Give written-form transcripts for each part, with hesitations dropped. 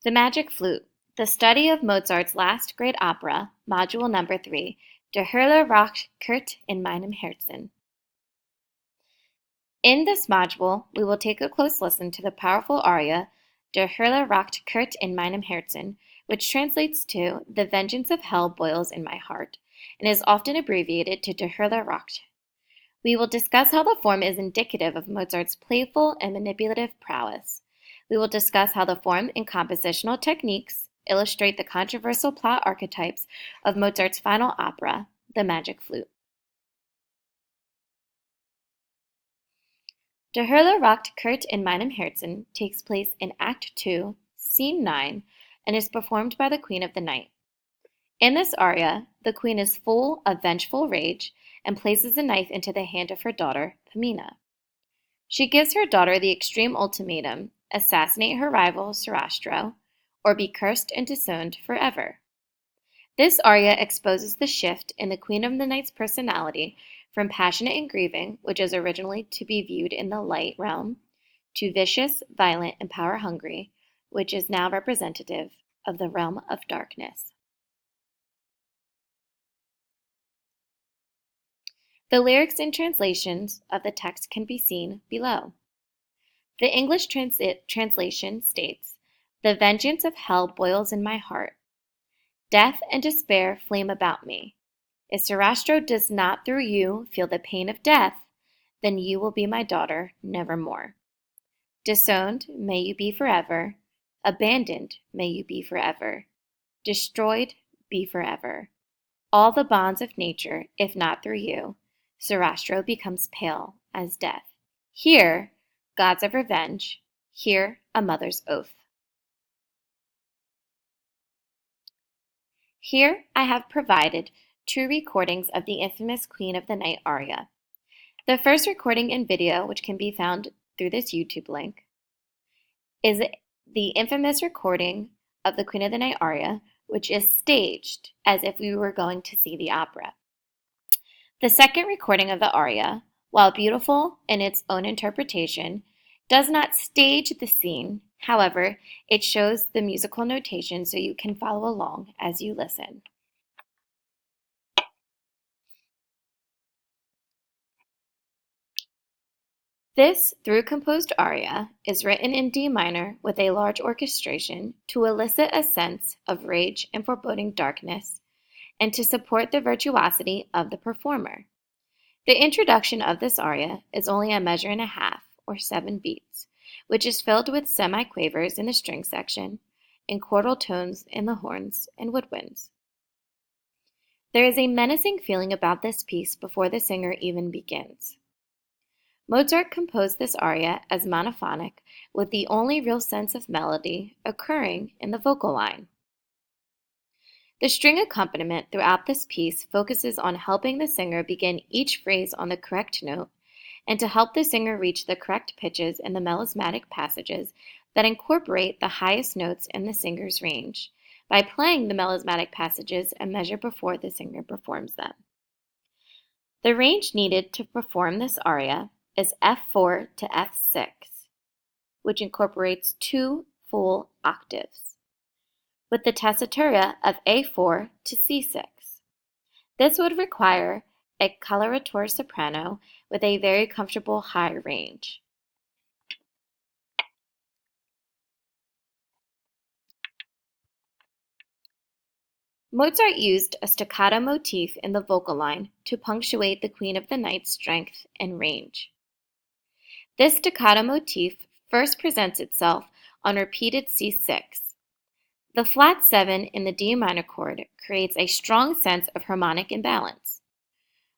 The Magic Flute, the study of Mozart's last great opera, Module Number 3, Der Herrliche Rockert in meinem Herzen. In this module, we will take a close listen to the powerful aria, Der Herrliche Rockert in meinem Herzen, which translates to The Vengeance of Hell Boils in My Heart, and is often abbreviated to Der Herrliche Rock. We will discuss how the form is indicative of Mozart's playful and manipulative prowess. We will discuss how the form and compositional techniques illustrate the controversial plot archetypes of Mozart's final opera, The Magic Flute. Der Herrliche Rockert in meinem Herzen takes place in Act 2, Scene 9, and is performed by the Queen of the Night. In this aria, the queen is full of vengeful rage and places a knife into the hand of her daughter, Pamina. She gives her daughter the extreme ultimatum: assassinate her rival, Sarastro, or be cursed and disowned forever. This aria exposes the shift in the Queen of the Night's personality from passionate and grieving, which is originally to be viewed in the light realm, to vicious, violent, and power-hungry, which is now representative of the realm of darkness. The lyrics and translations of the text can be seen below. The English translation states, "The vengeance of hell boils in my heart. Death and despair flame about me. If Sarastro does not through you feel the pain of death, then you will be my daughter nevermore. Disowned may you be forever. Abandoned may you be forever. Destroyed be forever. All the bonds of nature, if not through you, Sarastro becomes pale as death. Here, gods of revenge. Here, a mother's oath." Here I have provided 2 recordings of the infamous Queen of the Night aria. The first recording in video, which can be found through this YouTube link, is the infamous recording of the Queen of the Night aria, which is staged as if we were going to see the opera. The second recording of the aria, while beautiful in its own interpretation, does not stage the scene. However, it shows the musical notation so you can follow along as you listen. This through-composed aria is written in D minor with a large orchestration to elicit a sense of rage and foreboding darkness, and to support the virtuosity of the performer. The introduction of this aria is only a measure and a half, or 7 beats, which is filled with semi-quavers in the string section and chordal tones in the horns and woodwinds. There is a menacing feeling about this piece before the singer even begins. Mozart composed this aria as monophonic, with the only real sense of melody occurring in the vocal line. The string accompaniment throughout this piece focuses on helping the singer begin each phrase on the correct note and to help the singer reach the correct pitches in the melismatic passages that incorporate the highest notes in the singer's range by playing the melismatic passages a measure before the singer performs them. The range needed to perform this aria is F4 to F6, which incorporates 2 full octaves, with the tessitura of A4 to C6. This would require a coloratura soprano with a very comfortable high range. Mozart used a staccato motif in the vocal line to punctuate the Queen of the Night's strength and range. This staccato motif first presents itself on repeated C6. The flat 7 in the D minor chord creates a strong sense of harmonic imbalance.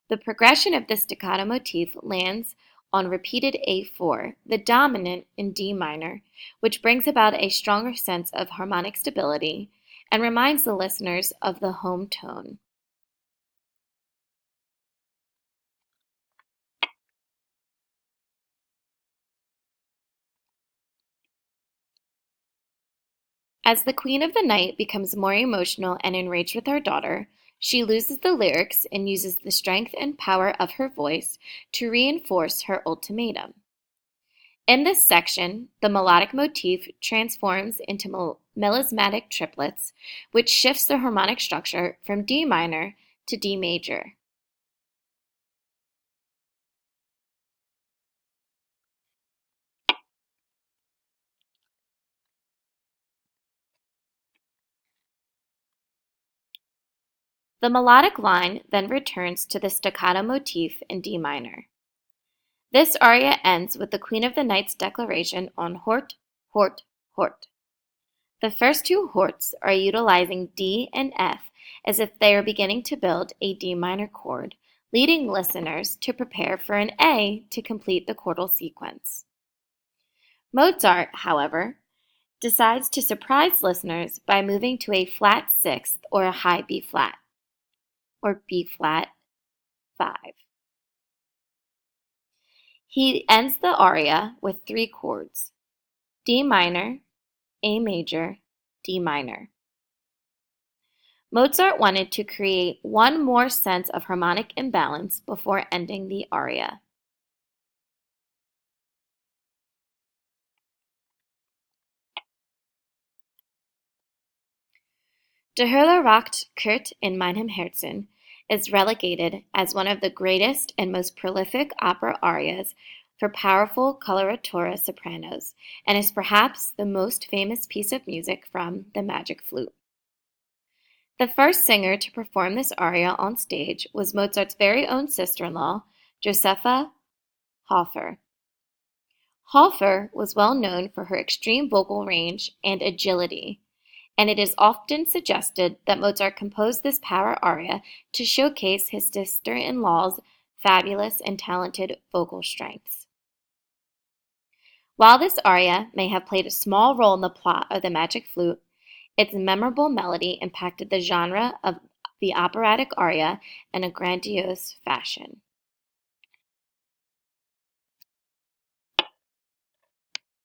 The progression of the staccato motif lands on repeated A4, the dominant in D minor, which brings about a stronger sense of harmonic stability and reminds the listeners of the home tone. As the Queen of the Night becomes more emotional and enraged with her daughter, she loses the lyrics and uses the strength and power of her voice to reinforce her ultimatum. In this section, the melodic motif transforms into melismatic triplets, which shifts the harmonic structure from D minor to D major. The melodic line then returns to the staccato motif in D minor. This aria ends with the Queen of the Night's declaration on Hort, Hort, Hort. The first two Horts are utilizing D and F as if they are beginning to build a D minor chord, leading listeners to prepare for an A to complete the chordal sequence. Mozart, however, decides to surprise listeners by moving to a flat sixth or a high B flat, or B flat 5. He ends the aria with three chords: D minor, A major, D minor. Mozart wanted to create one more sense of harmonic imbalance before ending the aria. Der Herreracht Kurt in meinem Herzen is relegated as one of the greatest and most prolific opera arias for powerful coloratura sopranos, and is perhaps the most famous piece of music from The Magic Flute. The first singer to perform this aria on stage was Mozart's very own sister-in-law, Josepha Hofer. Hofer was well known for her extreme vocal range and agility, and it is often suggested that Mozart composed this power aria to showcase his sister-in-law's fabulous and talented vocal strengths. While this aria may have played a small role in the plot of The Magic Flute, its memorable melody impacted the genre of the operatic aria in a grandiose fashion.